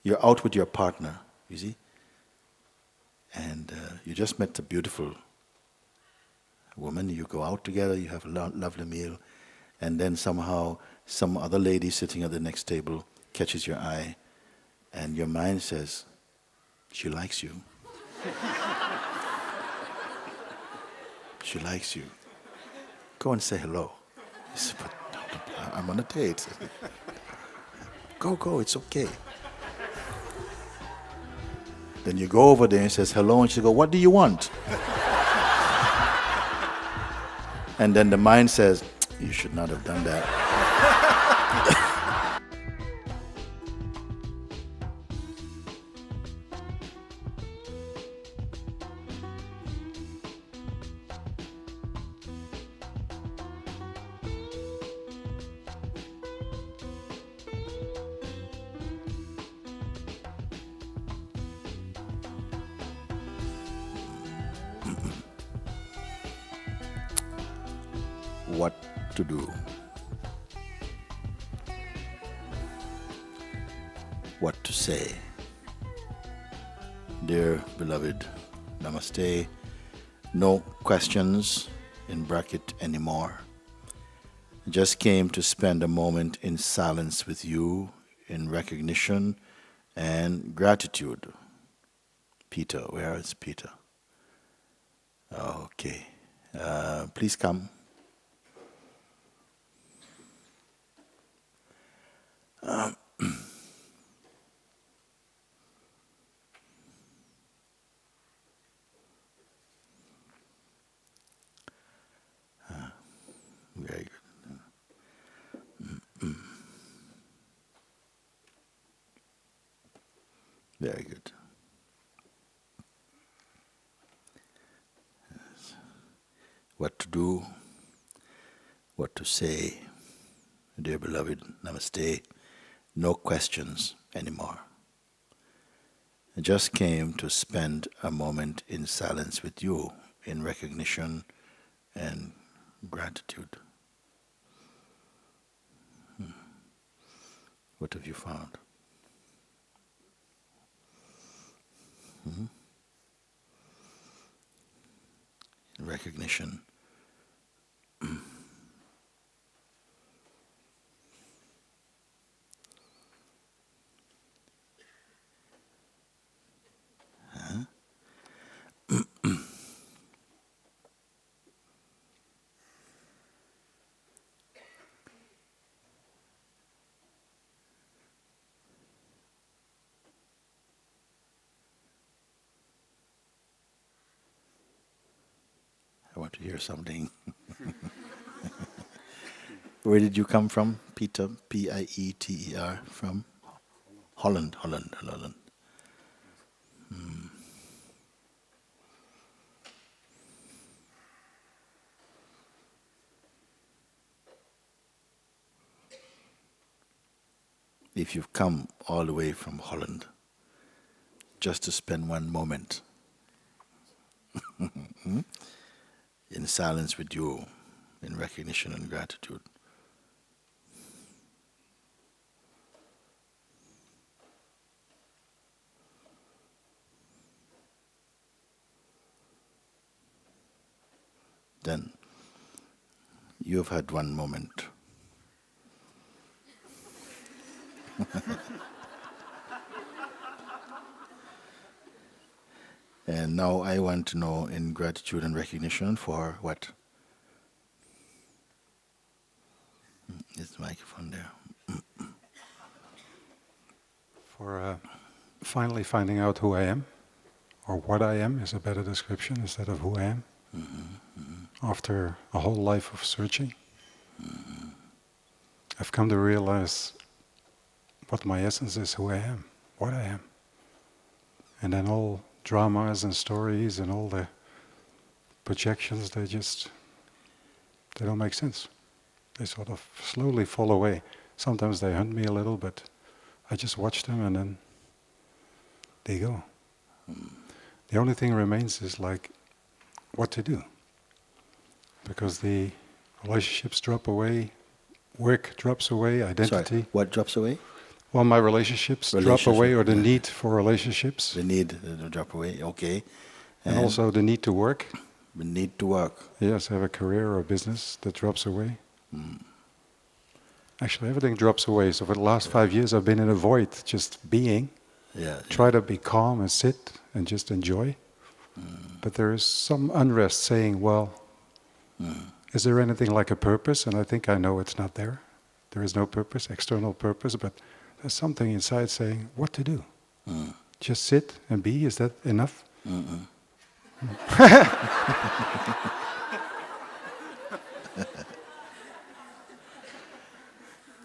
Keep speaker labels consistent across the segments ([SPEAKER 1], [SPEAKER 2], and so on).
[SPEAKER 1] You're out with your partner, you see, and you just met a beautiful woman. You go out together, you have a lovely meal, and then somehow some other lady sitting at the next table catches your eye, and your mind says, she likes you. She likes you. Go and say hello. He said, but I'm on a date. Go, it's okay. Then you go over there and says hello, and she goes, what do you want? And then the mind says, you should not have done that. What to do? What to say? Dear beloved, namaste. No questions in bracket anymore. Just came to spend a moment in silence with you in recognition and gratitude. Peter, where is Peter? Okay. Please come. Very good. Very good. Yes. What to do, what to say. Dear beloved, namaste. No questions anymore. I just came to spend a moment in silence with you in recognition and gratitude. What have you found? Recognition. I want to hear something. Where did you come from, Peter? P-I-E-T-E-R, from? Holland. If you've come all the way from Holland just to spend one moment in silence with you, in recognition and gratitude, then you've had one moment. And now I want to know, in gratitude and recognition, for what? There's the microphone there.
[SPEAKER 2] For finally finding out who I am, or what I am is a better description instead of who I am. After a whole life of searching, I've come to realize what my essence is, who I am, what I am. And then all dramas and stories and all the projections, they don't make sense. They sort of slowly fall away. Sometimes they hunt me a little, but I just watch them and then they go. The only thing remains is like what to do. Because the relationships drop away, work drops away, identity.
[SPEAKER 1] Sorry, what drops away?
[SPEAKER 2] Well, my relationships drop
[SPEAKER 1] Relationship,
[SPEAKER 2] away, or the need for relationships,
[SPEAKER 1] the need to drop away, okay.
[SPEAKER 2] and also the need to work.
[SPEAKER 1] the need to work.
[SPEAKER 2] Yes, have a career or a business that drops away.
[SPEAKER 1] Mm.
[SPEAKER 2] Actually, everything drops away. So for the last 5 years, I've been in a void, just being.
[SPEAKER 1] Yeah.
[SPEAKER 2] Try to be calm and sit and just enjoy. But there is some unrest saying, well, is there anything like a purpose? And I think I know it's not there. There is no purpose, external purpose, but there's something inside saying, what to do? Just sit and be, is that enough?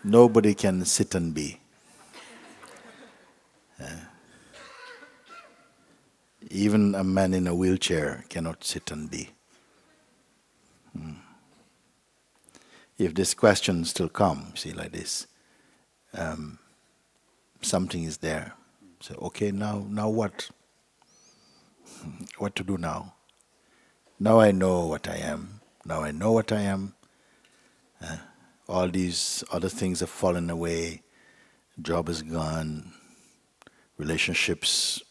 [SPEAKER 1] Nobody can sit and be. Even a man in a wheelchair cannot sit and be. If this question still comes, see, like this, something is there. So, okay, now what? What to do now? Now I know what I am. Now I know what I am. All these other things have fallen away. Job is gone. Relationships,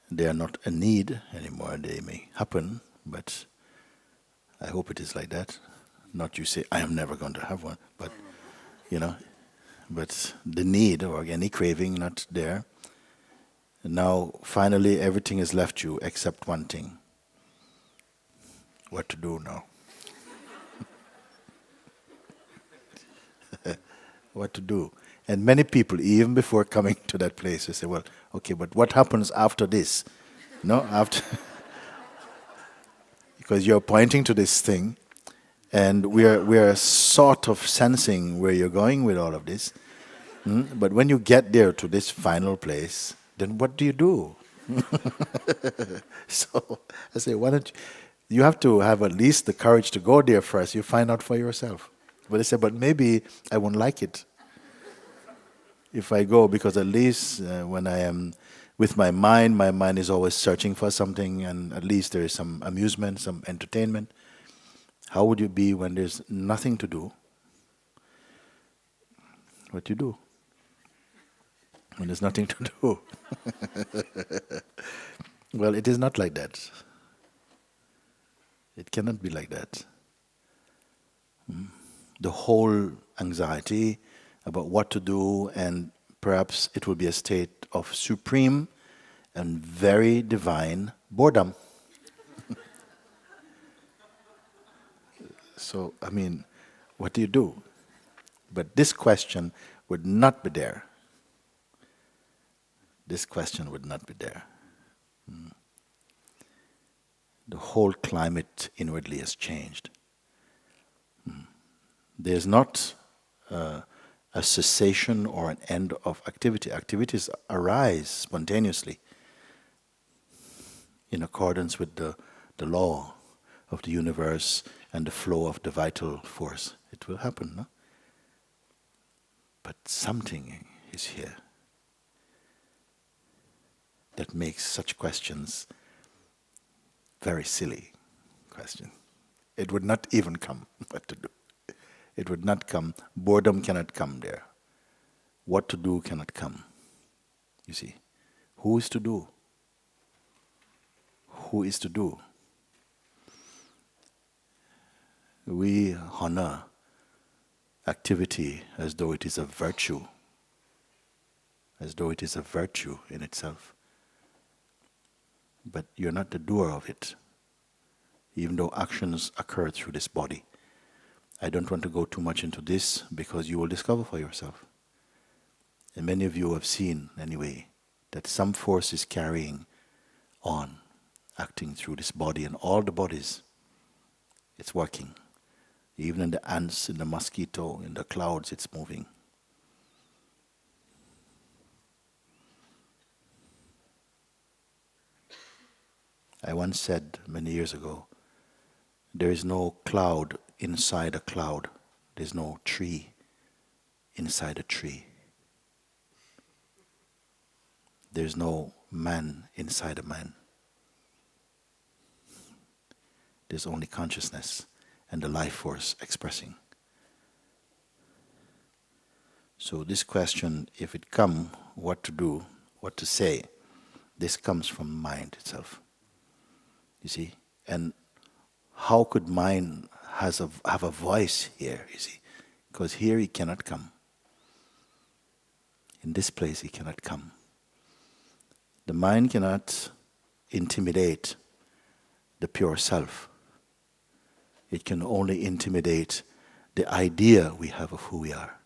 [SPEAKER 1] they are not a need anymore. They may happen, but I hope it is like that. Not you say, I am never going to have one, but, but the need or any craving not there. And now, finally, everything has left you except one thing. What to do now? What to do? And many people, even before coming to that place, they say, well, okay, but what happens after this? No, after... Because you're pointing to this thing, and we're sort of sensing where you're going with all of this. But when you get there to this final place, then what do you do? So I say, why don't you have to have at least the courage to go there first. You find out for yourself. But they say, but maybe I won't like it if I go, because at least when I am with my mind is always searching for something, and at least there is some amusement, some entertainment. How would you be when there's nothing to do? What you do when there's nothing to do? Well, it is not like that. It cannot be like that. The whole anxiety about what to do, and perhaps it will be a state of supreme and very divine boredom. So, I mean, what do you do? But this question would not be there. This question would not be there. The whole climate inwardly has changed. There's not a cessation or an end of activity. Activities arise spontaneously in accordance with the law of the universe and the flow of the vital force. It will happen, no? But something is here that makes such questions very silly questions. It would not even come what to do. It would not come. Boredom cannot come there. What to do cannot come. You see, who is to do? Who is to do? We honor activity as though it is a virtue, as though it is a virtue in itself. But you're not the doer of it, even though actions occur through this body. I don't want to go too much into this because you will discover for yourself. And many of you have seen, anyway, that some force is carrying on, acting through this body and all the bodies. It's working. Even in the ants, in the mosquito, in the clouds, it's moving. I once said many years ago, there is no cloud inside a cloud. There's no tree inside a tree. There's no man inside a man. There's only consciousness and the life force expressing. So this question, if it come, what to do, what to say, this comes from mind itself. You see? And how could mind have a voice here, you see? Because here he cannot come. In this place he cannot come. The mind cannot intimidate the pure self. It can only intimidate the idea we have of who we are.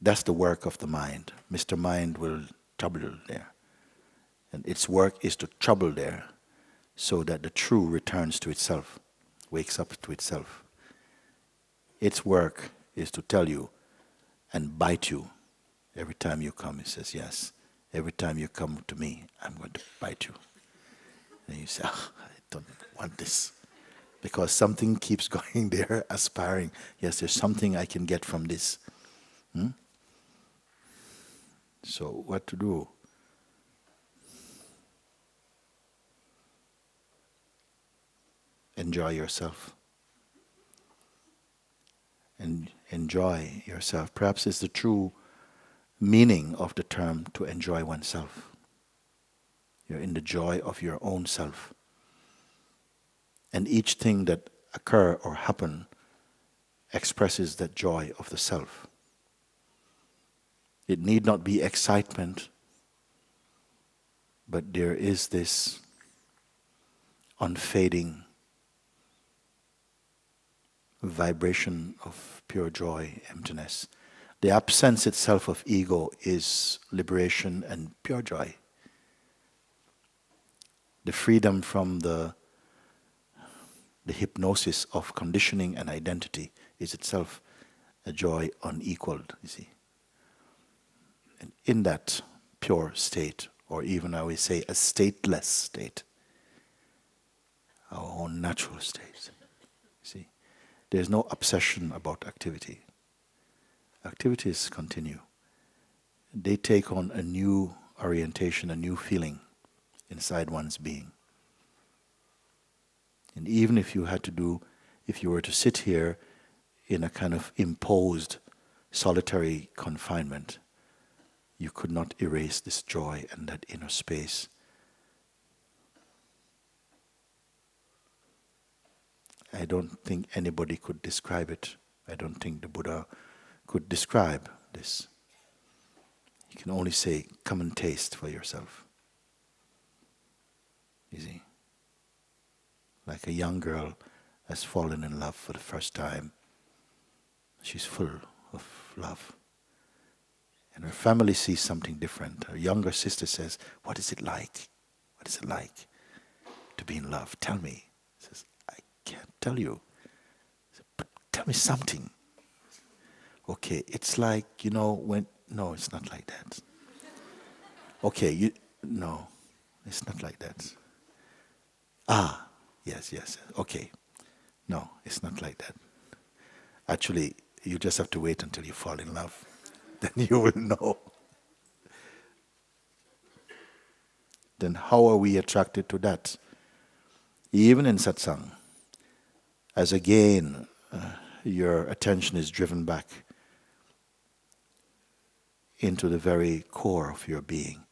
[SPEAKER 1] That's the work of the mind. Mr. Mind will trouble there. And its work is to trouble there so that the true returns to itself, wakes up to itself. Its work is to tell you and bite you every time you come. It says, yes, every time you come to me, I'm going to bite you. And you say, I don't want this. Because something keeps going there, aspiring. Yes, there's something I can get from this. So what to do? Enjoy yourself. And enjoy yourself. Perhaps it's the true meaning of the term to enjoy oneself. You're in the joy of your own self. And each thing that occur or happen expresses that joy of the self. It need not be excitement, but there is this unfading vibration of pure joy, emptiness. The absence itself of ego is liberation and pure joy. The freedom from the hypnosis of conditioning and identity is itself a joy unequaled, you see. And in that pure state, or even I would say a stateless state, our own natural state, see, there's no obsession about activity. Activities continue. They take on a new orientation, a new feeling inside one's being. And even if you were to sit here in a kind of imposed solitary confinement, you could not erase this joy and that inner space. I don't think anybody could describe it. I don't think the Buddha could describe this. He can only say, come and taste for yourself. You see? Like a young girl has fallen in love for the first time. She's full of love. And her family sees something different. Her younger sister says, what is it like? What is it like to be in love? Tell me. She says, I can't tell you. Says, but tell me something. Okay, it's like, when... No, it's not like that. Okay, no, it's not like that. Yes. Okay. No, it's not like that. Actually, you just have to wait until you fall in love. Then you will know. Then how are we attracted to that? Even in satsang, as again your attention is driven back into the very core of your being,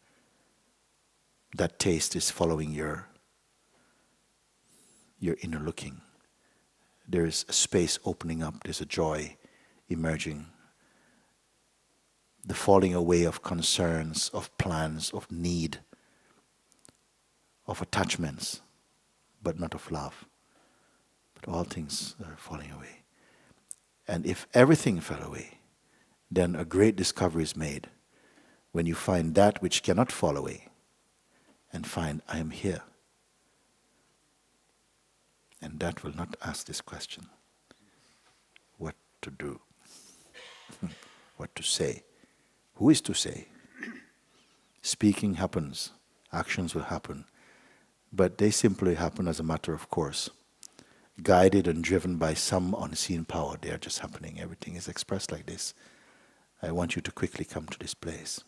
[SPEAKER 1] that taste is following your inner looking. There is a space opening up, there's a joy emerging. The falling away of concerns, of plans, of need, of attachments, but not of love. But all things are falling away. And if everything fell away, then a great discovery is made when you find that which cannot fall away and find, I am here. And that will not ask this question. What to do? What to say? Who is to say? Speaking happens, actions will happen, but they simply happen as a matter of course. Guided and driven by some unseen power, they are just happening. Everything is expressed like this. I want you to quickly come to this place.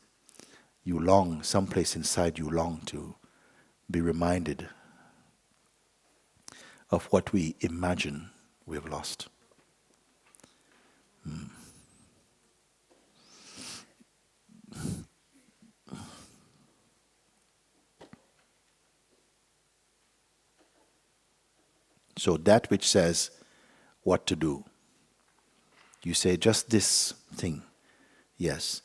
[SPEAKER 1] You long, someplace inside you long to be reminded of what we imagine we have lost. So that which says what to do. You say just this thing. Yes.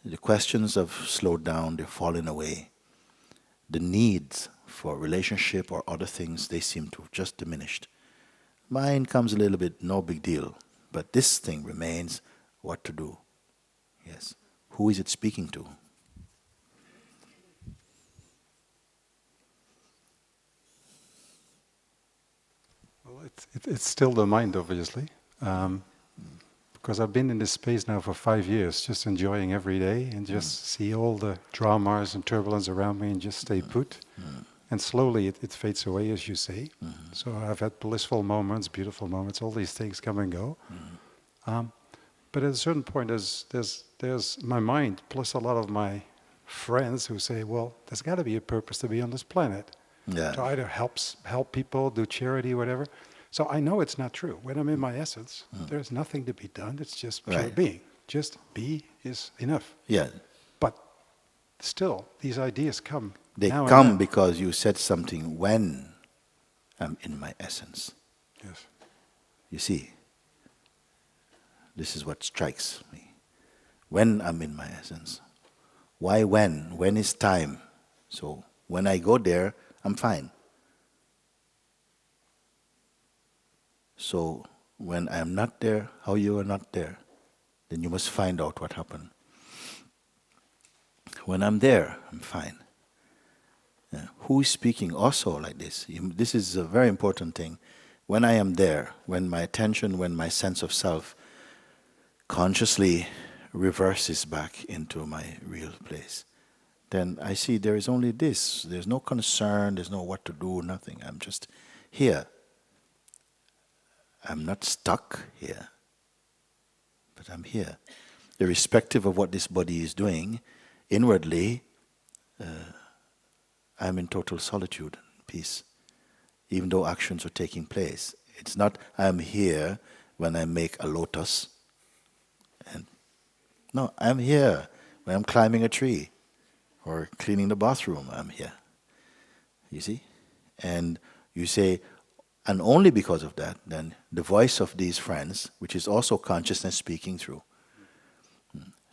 [SPEAKER 1] The questions have slowed down, they're falling away. The needs for relationship or other things, they seem to have just diminished. Mine comes a little bit, no big deal. But this thing remains what to do. Yes. Who is it speaking to?
[SPEAKER 2] Well, it's still the mind, obviously. Because I've been in this space now for 5 years, just enjoying every day and just see all the dramas and turbulence around me and just stay put. And slowly it fades away, as you say. So I've had blissful moments, beautiful moments, all these things come and go. But at a certain point, there's my mind, plus a lot of my friends who say, well, there's got to be a purpose to be on this planet.
[SPEAKER 1] Yeah.
[SPEAKER 2] To either help people, do charity, whatever. So I know it's not true. When I'm in my essence, there's nothing to be done. It's just pure being. Just be is enough.
[SPEAKER 1] Yeah.
[SPEAKER 2] But still, these ideas come.
[SPEAKER 1] They
[SPEAKER 2] now
[SPEAKER 1] come
[SPEAKER 2] and then.
[SPEAKER 1] because you said something when I'm in my essence.
[SPEAKER 2] Yes.
[SPEAKER 1] You see, this is what strikes me. When I'm in my essence. Why when? When is time? So when I go there, I'm fine. So when I am not there, how you are not there, then you must find out what happened. When I'm there, I'm fine. Who is speaking also like this? This is a very important thing. When I am there, when my attention, when my sense of self consciously reverses back into my real place, then I see there is only this. There's no concern, there's no what to do, nothing. I'm just here. I'm not stuck here, but I'm here. Irrespective of what this body is doing, inwardly, I'm in total solitude and peace, even though actions are taking place. It's not I'm here when I make a lotus. No, I'm here when I'm climbing a tree or cleaning the bathroom. I'm here. You see? And you say, and only because of that, then the voice of these friends, which is also consciousness speaking through,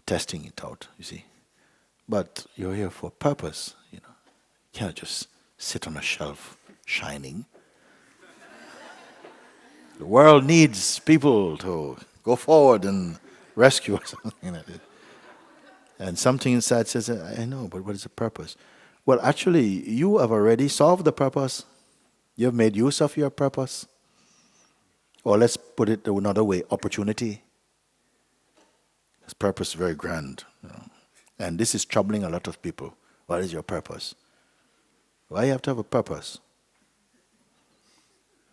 [SPEAKER 1] testing it out, you see. But you're here for purpose, you know. You can't just sit on a shelf shining. The world needs people to go forward and rescue or something like that. And something inside says, I know, but what is the purpose? Well, actually, you have already solved the purpose. You have made use of your purpose. Or let's put it another way, opportunity. This purpose is very grand. You know. And this is troubling a lot of people. What is your purpose? Why you have to have a purpose?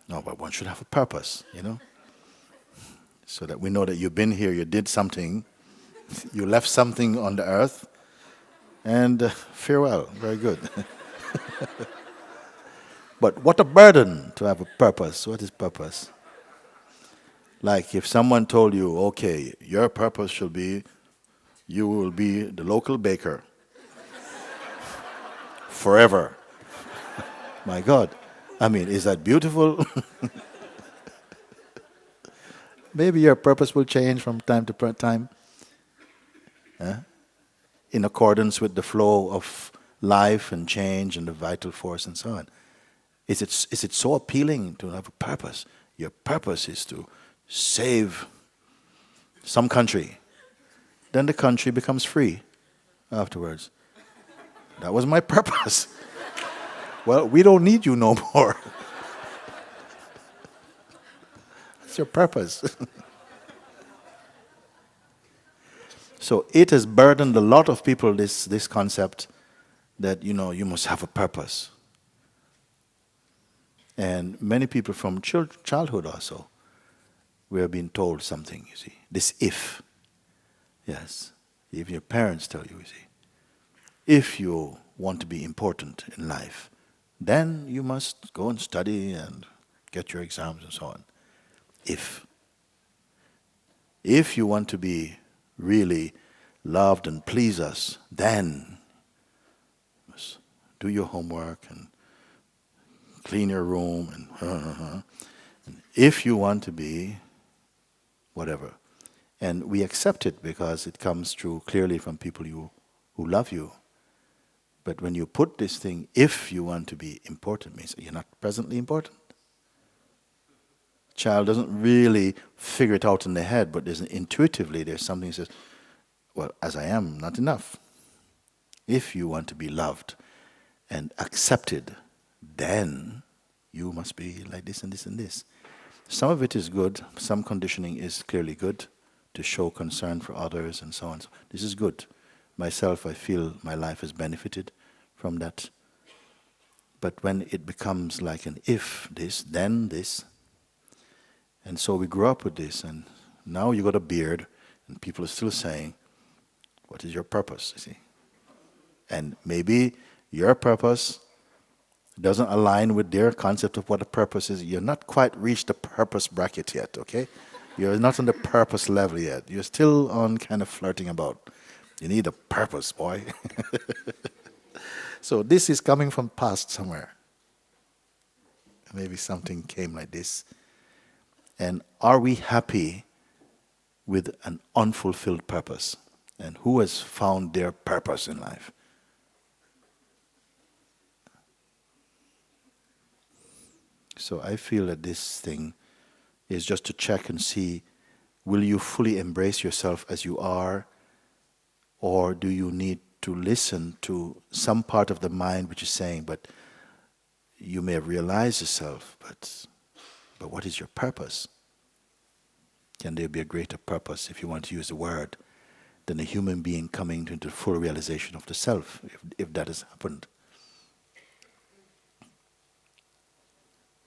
[SPEAKER 1] No, but one should have a purpose, you know? So that we know that you've been here, you did something, you left something on the earth, and farewell. Very good. But what a burden to have a purpose. What is purpose? Like if someone told you, okay, your purpose shall be, you will be the local baker. Forever. My God. I mean, is that beautiful? Maybe your purpose will change from time to time. In accordance with the flow of life and change and the vital force and so on. Is it so appealing to have a purpose? Your purpose is to save some country. Then the country becomes free afterwards. That was my purpose. Well, we don't need you no more. That's your purpose. So it has burdened a lot of people, this concept that, you know, you must have a purpose. And many people from childhood also, we are being told something, you see. This if. Yes. If your parents tell you, you see. If you want to be important in life, then you must go and study and get your exams and so on. If. If you want to be really loved and please us, then you must do your homework and clean your room, and if you want to be whatever. And we accept it because it comes through clearly from people who love you. But when you put this thing, if you want to be important, means you're not presently important. Child doesn't really figure it out in their head, but intuitively there's something that says, well, as I am, not enough. If you want to be loved and accepted, then you must be like this and this and this. Some of it is good, some conditioning is clearly good, to show concern for others and so on. So this is good. Myself, I feel my life has benefited from that. But when it becomes like an if this, then this, and so we grew up with this, and now you got a beard, and people are still saying, what is your purpose, you see? And maybe your purpose doesn't align with their concept of what a purpose is. You're not quite reached the purpose bracket yet, okay? You're not on the purpose level yet. You're still on kind of flirting about. You need a purpose, boy. So this is coming from past somewhere. Maybe something came like this. And are we happy with an unfulfilled purpose? And who has found their purpose in life? So I feel that this thing is just to check and see, will you fully embrace yourself as you are, or do you need to listen to some part of the mind which is saying, but you may have realized yourself, but what is your purpose? Can there be a greater purpose, if you want to use the word, than a human being coming into the full realization of the self, if that has happened?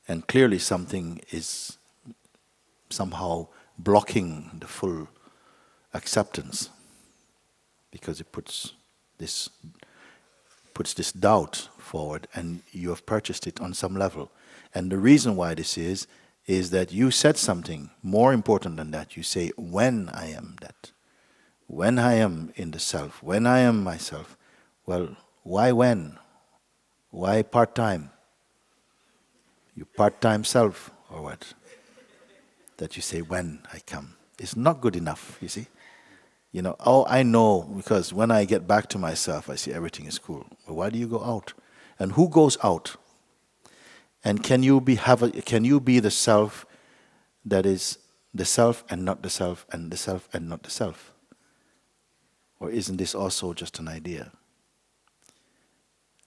[SPEAKER 1] And clearly something is somehow blocking the full acceptance, because it puts this doubt forward, and you have purchased it on some level. And the reason why this is that you said something more important than that. You say, when I am that, when I am in the self, when I am myself. Well, why when? Why part-time? You part-time self, or what? That you say, when I come. It's not good enough, you see. You know, oh, I know, because when I get back to myself, I see everything is cool. But why do you go out? And who goes out? And can you be the self that is the self and not the self, and the self and not the self? Or isn't this also just an idea?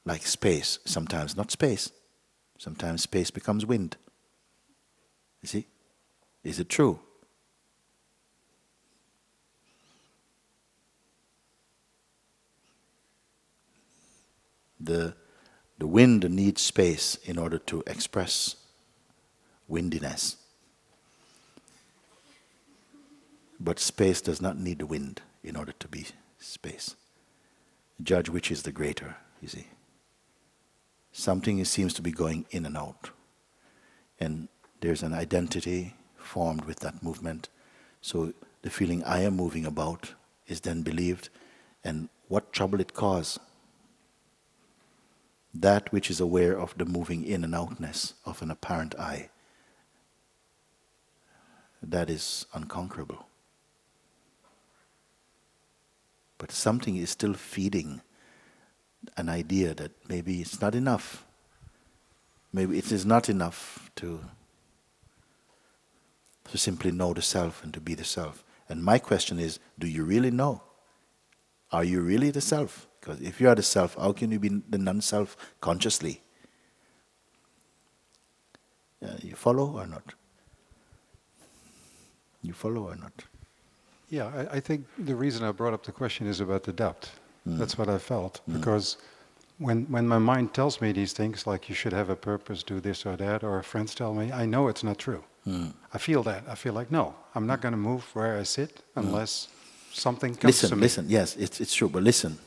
[SPEAKER 1] Like space, sometimes not space. Sometimes space becomes wind. You see? Is it true? The wind needs space in order to express windiness. But space does not need the wind in order to be space. Judge which is the greater, you see. Something seems to be going in and out. And there's an identity formed with that movement. So the feeling I am moving about is then believed, and what trouble it causes. That which is aware of the moving in and outness of an apparent I, that is unconquerable. But something is still feeding an idea that maybe it's not enough. Maybe it is not enough to simply know the self and to be the self. And my question is, do you really know? Are you really the self? Because if you are the self, how can you be the non-self consciously? You follow or not? You follow or not?
[SPEAKER 2] Yeah, I think the reason I brought up the question is about the doubt. That's what I felt. Because when my mind tells me these things, like you should have a purpose, do this or that, or friends tell me, I know it's not true. I feel that. I feel like, no, I'm not going to move where I sit unless something comes to me.
[SPEAKER 1] Listen, yes, it's true, but listen.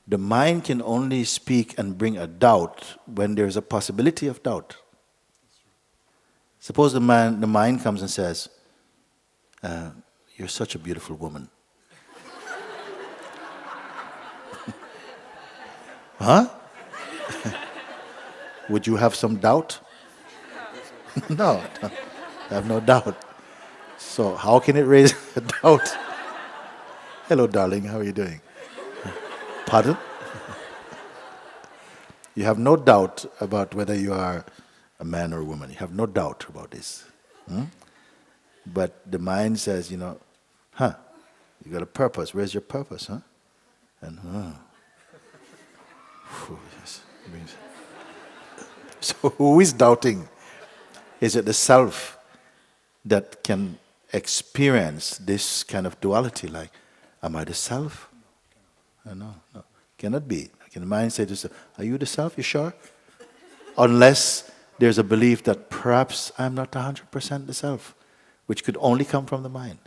[SPEAKER 1] The mind can only speak and bring a doubt when there's a possibility of doubt. Suppose the mind comes and says, you're such a beautiful woman. Huh? Would you have some doubt? No, I have no doubt. So how can it raise a doubt? Hello, darling, how are you doing? Pardon? You have no doubt about whether you are a man or a woman. You have no doubt about this. But the mind says, you got a purpose. Where's your purpose, huh? And, yes. So who is doubting? Is it the self that can experience this kind of duality? Like, am I the self? No. Cannot be. Can the mind say to itself, are you the self? You sure? Unless there's a belief that perhaps I'm not 100% the self, which could only come from the mind.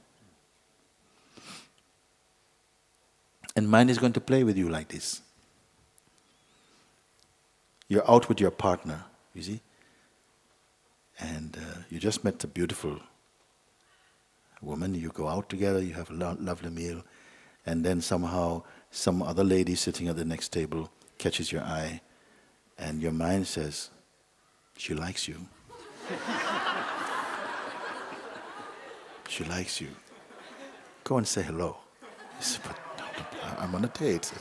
[SPEAKER 1] And mind is going to play with you like this. You're out with your partner, you see, and you just met a beautiful woman. You go out together, you have a lovely meal, and then somehow some other lady sitting at the next table catches your eye, and your mind says, she likes you. She likes you. Go and say hello. He said, but I'm on a date.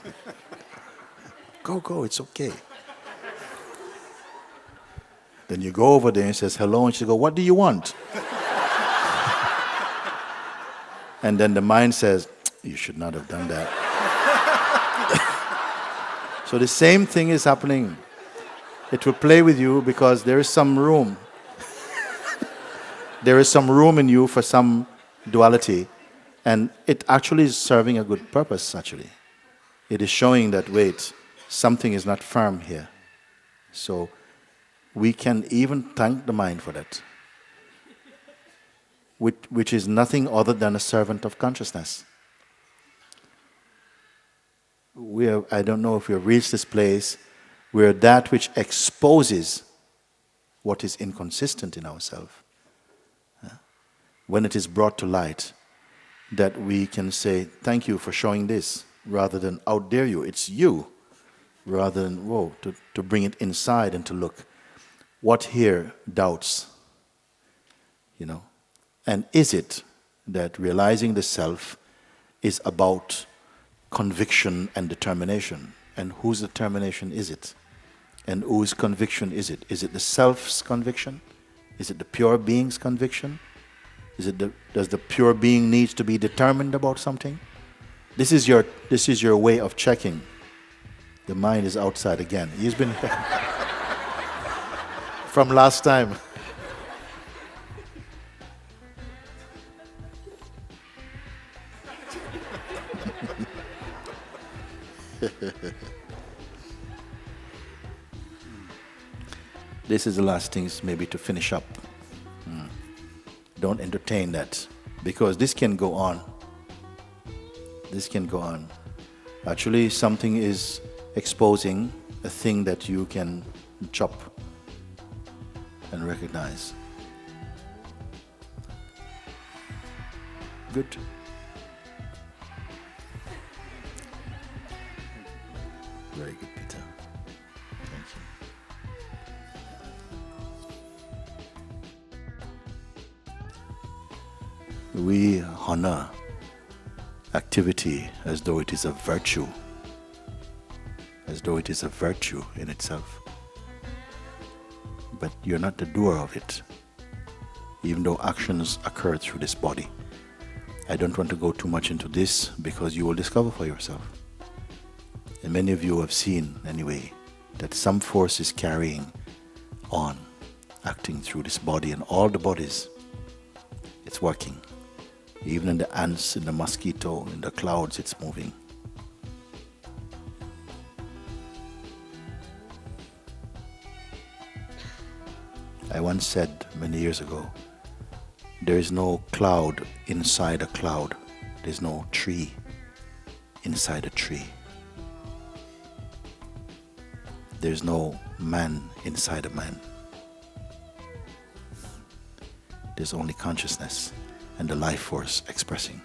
[SPEAKER 1] Go, it's okay. Then you go over there and says hello, and she goes, what do you want? And then the mind says, you should not have done that. So the same thing is happening. It will play with you because there is some room. There is some room in you for some duality, and it actually is serving a good purpose, actually. It is showing that, wait, something is not firm here. So we can even thank the mind for that, which is nothing other than a servant of consciousness. I don't know if we have reached this place where that which exposes what is inconsistent in ourselves, when it is brought to light, that we can say, thank you for showing this, rather than out dare you, it's you, rather than, whoa, to bring it inside and to look. What here doubts? And is it that realizing the self is about conviction and determination? And whose determination is it? And whose conviction is it? Is it the self's conviction? Is it the pure being's conviction? Does the pure being needs to be determined about something? This is your way of checking. The mind is outside again. He's been from last time. This is the last things maybe to finish up. Don't entertain that, because this can go on. This can go on. Actually, something is exposing a thing that you can chop and recognize. Good. Very good, Peter. Thank you. We honor activity as though it is a virtue, as though it is a virtue in itself. But you're not the doer of it, even though actions occur through this body. I don't want to go too much into this because you will discover for yourself. And many of you have seen, anyway, that some force is carrying on, acting through this body and all the bodies. It's working. Even in the ants, in the mosquito, in the clouds, it's moving. I once said many years ago, there is no cloud inside a cloud. There's no tree inside a tree. There's no man inside a man. There's only consciousness and the life force expressing.